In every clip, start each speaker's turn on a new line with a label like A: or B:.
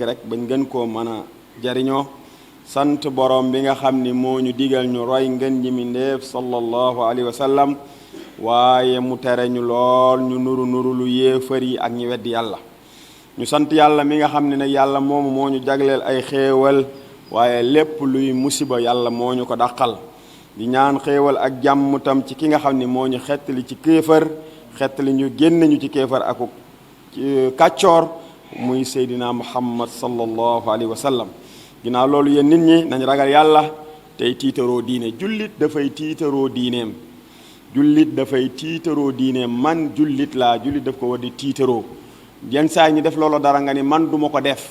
A: rek bañ gën koo mën a jariñoo sant borom bi nga xam ni moo ñu digal ñu roy ngën ji mindeef sallallahu alayhi wa sallam waaye mu tere ñu lool ñu nuru lu yéefar yi ak ñi weddi yàlla ñu sant yàlla mi nga xam ne nag yàlla moomu moo ñu jagleel ay xéewal waaye lépp luy musiba yàlla moo ñu ko dàqal di ñaan xéewal ak jàmm tam ci ki nga xam ni moo ñu xettali ci kéefar xettali ñu génn ñu ci kéefar ak kàccoor muy seydina muhammad sallallahu alayhi wa sallam ginnaaw loolu yéen nit ñi nañ ragal yàlla tey tiitaroo diine jullit dafay tiitaroo diineem man jullit laa jullit daf ko war di tiitaroo yenn saa ñu def loolu dara nga ni man duma ko def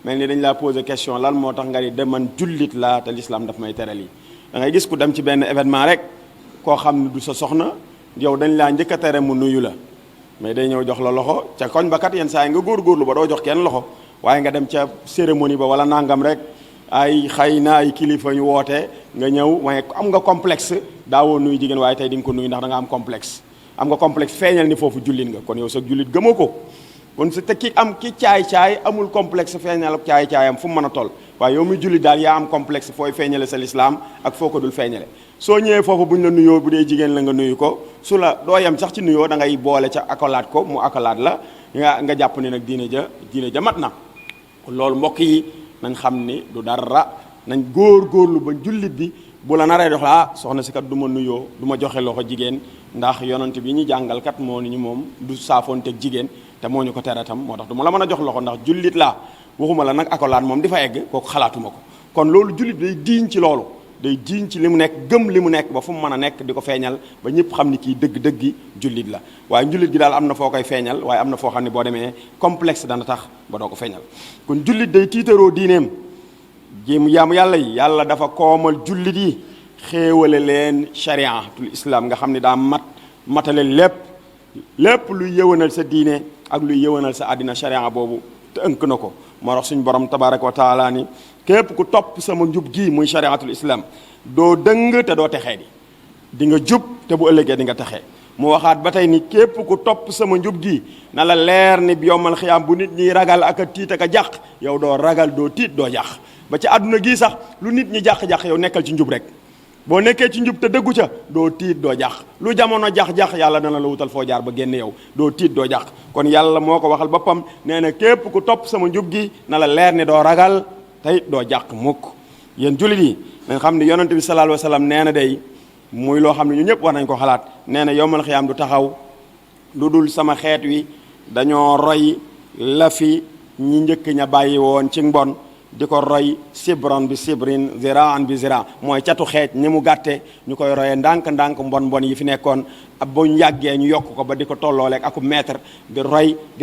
A: mel ni dañ laa posé question lan moo tax nga ni de man jullit laa te l'islam daf may tere lii da ngay gis ku dem ci benn événement rek koo xam ne du sa soxna yow dañ laa njëkk a tere mu nuyu la mais day ñëw jox la loxo ca koñ ba kat yenn saa yi nga góorgóorlu ba doo jox kenn loxo waaye nga dem ca cérémonie ba wala nangam rek ay xëy na ay kilifa ñu woote nga ñëw waaye am nga complexe daawoo nuyu jigéen waaye tey di nga ko nuyu ndax da nga am complexe feeñal ni foofu jullit nga kon yow sax jullit gëmoo ko kon su te ki caay-caay amul complexe feeñal ak caay-caayam fu mu mën a toll waaye yow muy jullit daal yaa am complexe fooy feeñale sa lislaam ak foo ko dul feeñale soo ñëwee foofu bu ñu la nuyoo bu dee jigéen la nga nuyu ko su la doo yem sax ci nuyoo da ngay boole ca accolade ko mu accolade la nga jàpp ni nag diine ja mat na loolu mbokk yi nañ xam ni du dara nañ góorlu ba jullit bi bu la naree dox la soxna si kat du ma nuyoo du ma joxe loxo jigéen ndax yonent bi ñu jàngal kat moo ni ñu moom du saafoonteeg jigéen te moo ñu ko tere tam moo tax du ma la mën a jox loxo ndax jullit laa waxuma la nag accolade moom di fa egg kooku xalaatuma ko kon loolu jullit day diiñ ci loolu day jiiñ ci li mu nekk gëm li mu nekk ba fu mu mën a nekk di ko feeñal ba ñëpp xam ni kii dëgg-dëggi jullit la waaye jullit gi daal am na foo koy feeñal waaye am na foo xam ne boo demee complexe dana tax ba doo ko feeñal kon jullit day tiitaroo diineem jéem yaamu yàlla yi yàlla dafa koomal jullit yi xéewale leen chariatul islam nga xam ne daa matale lépp luy yëwanal sa diine ak luy yëwanal sa àddina charia boobu te ënk na ko moo tax suñu borom tabaraka wa taala ni képp ku topp sama njub gii muy chariatul islam doo dëng te doo texee di nga jub te bu ëllëgee di nga texee mu waxaat ba tey ni képp ku topp sama njub gii na la leer ni bi yowmal xiyaam bu nit ñi ragal ak a tiit ak a jàq yow doo ragal doo tiit doo jàq ba ci àdduna gii sax lu nit ñi jàq-jàq yow nekkal ci njub rek boo nekkee ci njub te dëggu ca doo tiit doo jàq lu jamono jax-jax yàlla dana la wutal foo jaar ba génn yow doo tiit doo jàq kon yàlla moo ko waxal boppam nee na képp ku topp sama njub gi na la leer ni doo ragal tey doo jàq mukk yéen jullit yi nañ xam ne yonent bi sallallahu alayhi wa sallam nee na day muy loo xam ne ñu ñëpp war nañ ko xalaat nee na yowmal xiyaam du taxaw lu dul sama xeet wi dañoo roy la fi ñi njëkk ña bàyyi woon ci mbon di ko roy sibran bi sibrin ziraan bi ziraan mooy catu xeej ni mu gàtte ñu koy royee ndànk-ndànk mbon yi fi nekkoon ab ba ñu yàggee ñu yokk ko ba di ko tollooleeg aku mètre di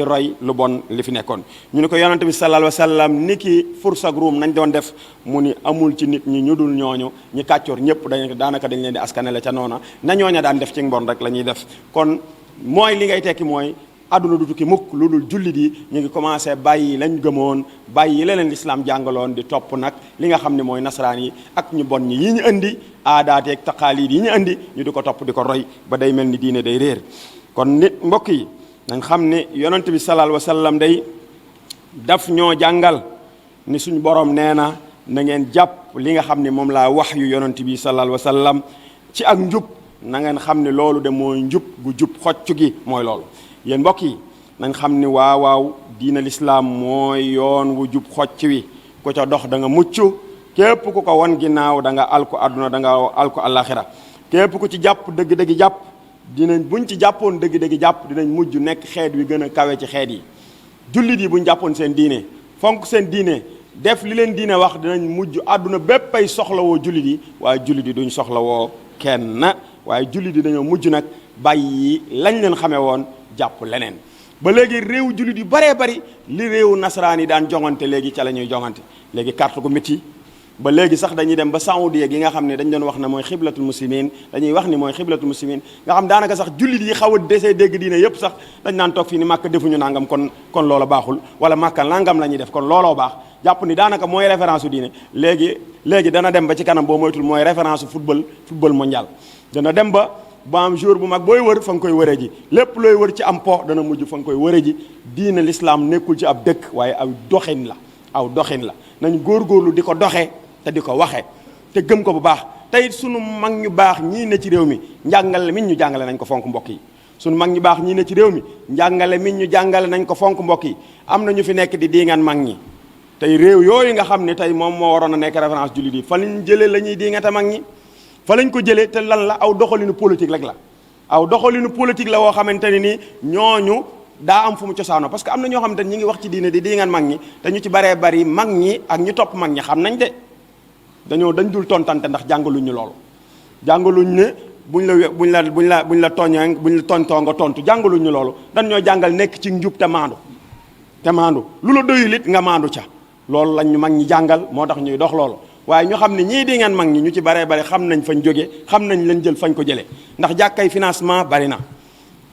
A: roy lu bon li fi nekkoon ñu ne ko yonante bi sallallahu alayhi wa sallam ni ki fursak ruum nañ doon def mu ni amul ci nit ñi ñu dul ñooñu ñi kàccoor ñëpp daanaka dañ leen di askanele ca noona na ñooña daan def ci mbon rek la ñuy def kon mooy li ngay tekki mooy àdduna du tukki mukk lu dul jullit yi ñu ngi commencé bàyyi lañ gëmoon bàyyi leneen lislaam jàngaloon di topp nag li nga xam ne mooy nasaraan yi ak ñu bon ñi yi ñu indi aadaateeg taqaaliid yi ñu indi ñu di ko topp di ko roy ba day mel ni diine day réer kon nit mbokk yi nañ xam ne yonent bi sallallahu alayhi wa sallam day daf ñoo jàngal ni suñu borom nee na ngeen jàpp li nga xam ne moom laa wax yu yonent bi sallallahu alayhi wa sallam ci ak njub na ngeen xam ne loolu de mooy njub gu jub xocc gi mooy loolu yéen mbokk yi nañ xam ni waaw diina lislaam mooy yoon wu jub xocc wi ku ca dox da nga mucc képp ku ko won ginnaaw da nga alku àdduna da nga alku àllaaxira képp ku ci jàpp dëgg-dëgg jàpp buñ ci jàppoon dëgg-dëgg jàpp dinañ mujj nekk xeet wi gën a kawe ci xeet yi jullit yi buñ jàppoon seen diine fonk seen diine def li leen diine wax dinañ mujj àdduna bépp ay soxlawoo jullit yi waaye jullit yi duñ soxlawoo kenn waaye jullit yi dañoo mujj nag bàyyi lañ leen xamee woon jàpp leneen ba léegi réew jullit yu baree bari li réewu nasaraan yi daan jongante léegi ca la ñuy jongante léegi carte gu métti ba léegi sax dañuy dem ba saoudiya gi nga xam ne dañ doon wax ne mooy xiblatul muslimin dañuy wax ni mooy xiblatul muslimin nga xam daanaka sax jullit yi xaw a desee dégg diine yépp sax dañ naan toog fii ni màkk defuñu nangam kon loola baaxul wala màkka nangam la ñuy def kon looloo baax jàpp ni daanaka mooy référence u diine léegi dana dem ba ci kanam boo moytul mooy référence u football mondial dana dem ba am jour bu mag booy wër fa nga koy wëree ji lépp looy wër ci am po dana mujj fa nga koy wëree ji diine l'islam nekkul ci ab dëkk waaye aw doxin la aw doxin la nañ góorgóorlu di ko doxee te di ko waxee te gëm ko bu baax tey sunu mag ñu baax ñii ne ci réew mi njàngale mi ñu jàngale nañ ko fonk mbokk yi sunu mag ñu baax ñii ne ci réew mi njàngale mi ñu jàngale nañ ko fonk mbokk yi am na ñu fi nekk di diingaan mag ñi tey réew yooyu nga xam ne tey moom moo waroon a nekk référence jullit yi fa lañ jëlee la ñuy diingate mag ñi fa lañ ko jëlee te lan la aw doxalinu politique rek la aw doxalinu politique la woo xamante ne ni ñooñu daa am fu mu cosaano parce que am na ñoo xamante ni ñi ngi wax ci diine di diingaan mag ñi te ñu ci baree bari mag ñi ak ñu topp mag ñi xam nañ de dañ dul tontante ndax jàngaluñ ñu loolu jàngaluñ ne buñ la tooñee buñ la tontoo nga tontu jàngaluñ ñu loolu dañ ñoo jàngal nekk ci njub te maandu lu la doyul it nga maandu ca loolu lañ ñu mag ñi jàngal moo tax ñuy dox loolu waaye ñu xam ne ñii di ngeen mag ñi ñu ci baree bari xam nañ fañ jóge xam nañ leen jël fañ ko jëlee ndax jàkkay financement bari na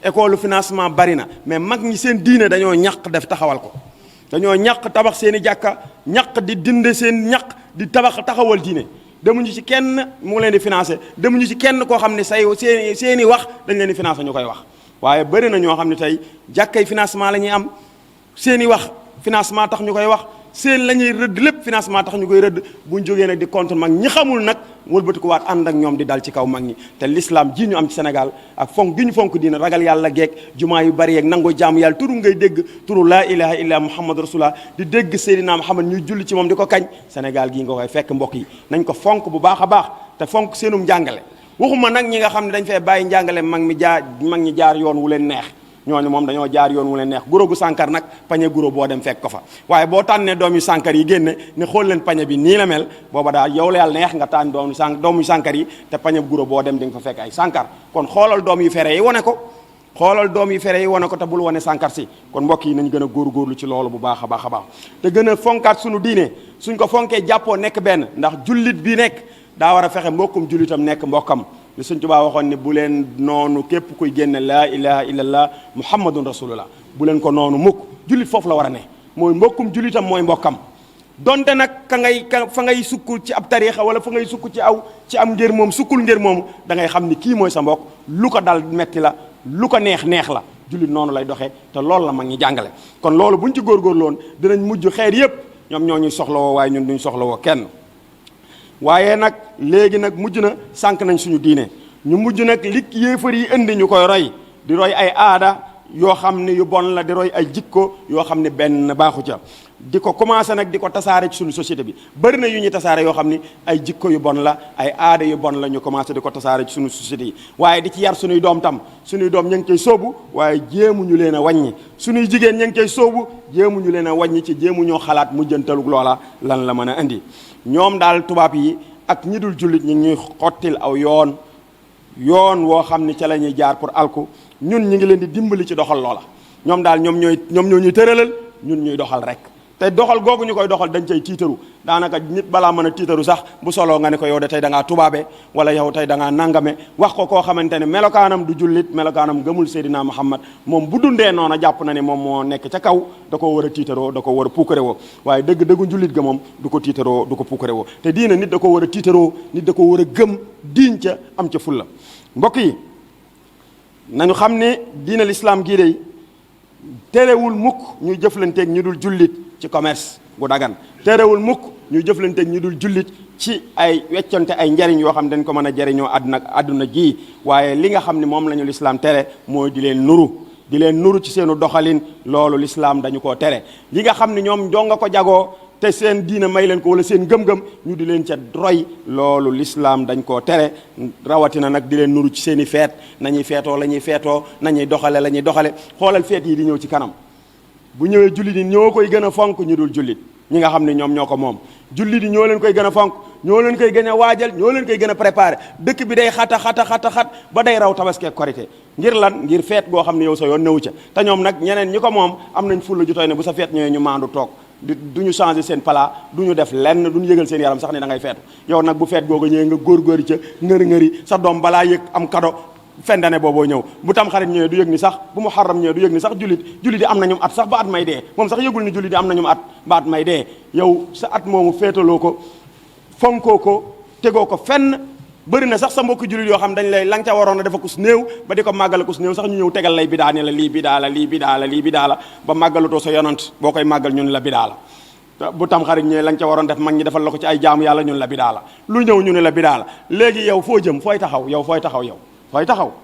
A: école financement bari na mais mag ñi seen diine dañoo ñaq def taxawal ko dañoo ñaq tabax seen i jàkka ñaq di dinde seen ñaq di taxawal diine demuñu ci kenn mu leen di financé demuñu ci kenn koo xam ne seeni wax dañ leen di financé ñu koy wax waaye bëri na ñoo xam ne tey jàkkay financement la ñuy am seeni wax financement tax ñu koy wax seen la ñuy rëdd lépp financement tax ñu koy rëdd buñ jógee nag di contre mag ñi xamul nag wëlbati ko waat ànd ak ñoom di dal ci kaw mag ñi te l'islam ji ñu am ci Sénégal ak fonk gi ñu fonk diina ragal yàlla geeg jumaa yu bari yeeg nangoo jaamu yàlla turu ngay dégg turu laa ilaha illa muhammad rasulullah di dégg Seydina Muhammad ñuy julli ci moom di ko kañ Sénégal gii nga koy fekk mbokk yi nañ ko fonk bu baax a baax te fonk seenum njàngale waxuma nag ñi nga xam ne dañ fee bàyyi njàngale mag ñi jaar yoon wu leen neex ñooñu moom dañoo jaar yoon wu leen neex guro gu sànkar nag pañe guro boo dem fekk ko fa waaye boo tànnee doom yu sànkar yi génne ne xool leen pañe bi nii la mel booba daal yow la yàlla neex nga tànn doom yu sànkar yi te pañe guro boo dem di nga fa fekk ay sànkar kon xoolal doom yu fere yi wane ko te bul wane sànkar si kon mbokk yi nañ gën a góorgóorlu ci loolu bu baax a baax a baax te gën a fonkaat suñu diine suñ ko fonkee jàppoo nekk benn ndax jullit bi nekk daa war a fexe mbokkum jullitam nekk mbokkam li Sëñ Tuubaa waxoon ne bu leen noonu képp kuy génne laa ilaha illallah muhammadun rasulullah bu leen ko noonu mukk jullit foofu la war a ne mooy mbokkum jullitam mooy mbokkam donte nag fa ngay sukk ci ab tariixa wala fa ngay sukk ci am ngir moom sukkul ngir moomu da ngay xam ni kii mooy sa mbokk lu ko dal metti la lu ko neex la jullit noonu lay doxee te loolu la mag ñi jàngale kon loolu buñ ci góorgóorloon dinañ mujj xeet yépp ñoom ñoo ñuy soxlawoo waaye ñun duñ soxlawoo kenn waaye nag léegi nag mujj na sànq nañ suñu diine ñu mujj nag li yéefar yi indi ñu koy roy di roy ay aada yoo xam ne yu bon la di roy ay jikko yoo xam ne benn baaxu ca di ko commencé nag di ko tasaare ci suñu société bi bëri na yu ñuy tasaare yoo xam ni ay jikko yu bon la ay aada yu bon la ñu commencé di ko tasaare ci suñu société yi waaye di ci yar suñuy doom tam suñuy doom ña ngi koy sóobu waaye jéemuñu leen a wàññi suñuy jigéen ña ngi koy sóobu jéemuñu leen a wàññi ci jéemuñoo xalaat mujjantalug loola lan la mën a indi ñoom daal tubaab yi ak ñi dul jullit ñi ñuy xottil aw yoon woo xam ni ca la ñuy jaar pour alku ñun ñi ngi leen di dimbali ci doxal loola ñoom daal ñoo ñuy tëralal ñun ñuy doxal rek te doxal googu ñu koy doxal dañ cay tiitaru daanaka nit balaa mën a tiitaru sax bu soloo nga ne ko yow de tey da ngaa tubaabe wala yow tey da ngaa nangame wax ko koo xamante ne melokaanam du jullit melokaanam gëmul Seydina Muhammad moom bu dundee noona jàpp na ne moom moo nekk ca kaw da ko war a tiitaroo da ko war a puukare woo waaye dëgg njullit ga moom du ko tiitaroo du ko puukare woo te diina nit da ko war a tiitaroo nit da ko war a gëm diin ca am ca fulla mbokk yi nañu xam ne diina l'islam gii dey terewul mukk ñuy jëflanteeg ñu dul jullit ci commerce gu dagan terewul mukk ñuy jëflanteeg ñu dul jullit ci ay weccante ay njariñ yoo xam ne dañ ko mën a jariñoo àdduna ji waaye li nga xam ne moom la ñu l'islam tere mooy di leen nuru ci seenu doxalin loolu l'islam dañu koo tere li nga xam ne ñoom doo nga ko jagoo te seen diina may leen ko wala seen gëm-gëm ñu di leen ca roy loolu l'islam dañ koo tere rawatina nag di leen nuru ci seen i feet nañuy feetoo la ñuy feetoo nañuy doxale la ñuy doxale xoolal feet yi di ñëw ci kanam bu ñëwee jullit yi ñoo koy gën a fonk ñu dul jullit ñi nga xam ne ñoom ñoo ko moom jullit yi ñoo leen koy gën a fonk ñoo leen koy gën a waajal ñoo leen koy gën a préparé dëkk bi day xat ba day raw tabaski korité ngir lan ngir feet goo xam ne yow sa yoon newu ca te ñoom nag ñeneen ñi ko moom am nañ fulla ju toy ne bu sa feet ñëwee ñu maandu toog du ñu changer seen plat du ñu def lenn du ñu yëgal seen yaram sax ne da ngay feetu yow nag bu feet googu ñëwee nga góor-góori ca ngëri sa doom balaa yëg am kado fendane booboo ñëw bu tam xarit ñëwee du yëg ni sax bu mu xarram ñëwee du yëg ni sax jullit yi am nañu at sax ba at may dee moom sax yëgul ni jullit yi am nañu at ba at may dee yow sa at moomu féetaloo ko fonkoo ko tegoo ko fenn bëri na sax sa mbokki jullit yoo xam dañ lay la nga ca waroon a defa kus néew ba di ko màggale kus néew sax ñu ñëw tegal lay bidaa ne la lii bidaa la ba màggalatoo sa yonant boo koy màggal ñun la bidaa la bu tam xarit ñëwee la nga ca waroon def mag ñi defal la ko ci ay jaamu yàlla ñun la bidaa la lu ñëw ñu ne la bidaa la léegi yow foo jëm fooy taxaw yow fooy taxaw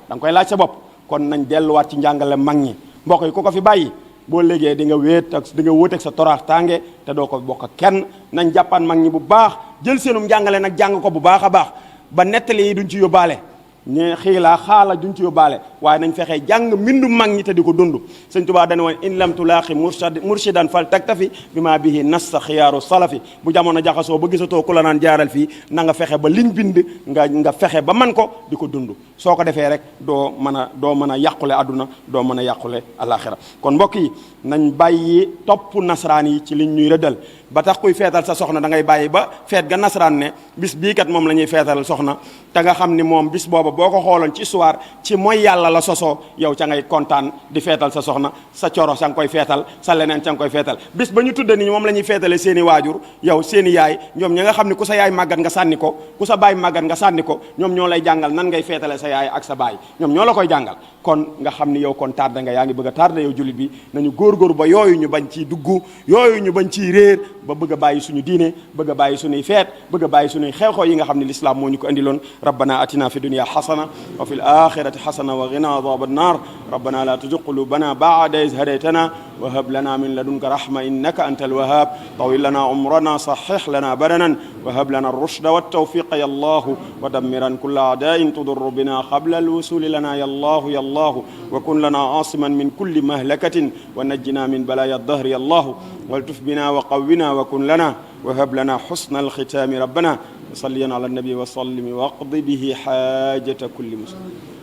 A: da nga koy laaj sa bopp kon nañ delluwaat ci njàngale mag ñi mbokk yi ku ko fi bàyyi boo léegi di nga wéet ak di nga wóoteeg sa toraax tànge te doo ko bokk kenn nañ jàppaan mag ñi bu baax jël seenum njàngale nag jàng ko bu baax a baax ba nettali yi duñ ci yóbbaale ñe xiilaa xaala duñ ci yóbbaale waaye nañ fexee jàng mbindu mag ñi te di ko dund sëñ Tuubaa dana woon in lam tulaaqi murshidan fal taktafi bi maa bihi nassa xiyaaru salafi bu jamono jaxasoo ba gisatoo ku la naan jaaral fii na nga fexe ba liñ bind nga fexe ba man ko di ko dund soo ko defee rek doo mën a yàqule àdduna doo mën a yàqule alaxira kon mbokk yi nañ bàyyi topp nasaraan yi ci liñ ñuy rëddal ba tax kuy feetal sa soxna da ngay bàyyi ba feet ga nasaraan ne bis bii kat moom la ñuy feetalal soxna te nga xam ni moom bis booba boo ko xooloon ci histoire ci mooy yàlla la sosoo yow ca ngay kontaan di feetal sa soxna sa coro sa nga koy feetal sa leneen ca nga koy feetal bis ba ñu tudde ni moom la ñuy feetale seeni waajur yow seeni yaay ñoom ñi nga xam ne ku sa yaay màggat nga sànni ko ku sa baay màggat nga sànni ko ñoom ñoo lay jàngal nan ngay feetale sa yaay ak sa baay ñoom ñoo la koy jàngal kon nga xam ni yow kon tardé nga yaa ngi bëgg a tardé yow jullit bi nañu góorgóor ba yooyu ñu bañ ciy dugg yooyu ñu bañ ciy réer ba bëgg a bàyyi suñu diine bëgg a bàyyi suñuy feet bëgg a bàyyi suñuy xew-xew yi nga xam ne l'islam moo ñu ko indiloon rabbana atina fi dunya hasana wa fil akhirati hasana wa qina adhaban nar rabbana la tuzigh qulubana ba'da idh hadaytana wa hab lana min ladunka rahma innaka antal wahhab tawil lana umrana sahhih lana badanan wa hab lana ar-rushda wat tawfiqa ya allah wa dammiran kulla a'da'in tudurru bina qabla al-wusul lana ya allah wa kun lana asiman min kulli mahlakatin wa najjina min balaya ad-dahr ya allah والتف بنا وقونا وكن لنا وهب لنا حسن الختام ربنا صليا على النبي وسلم واقض به حاجة كل مسلم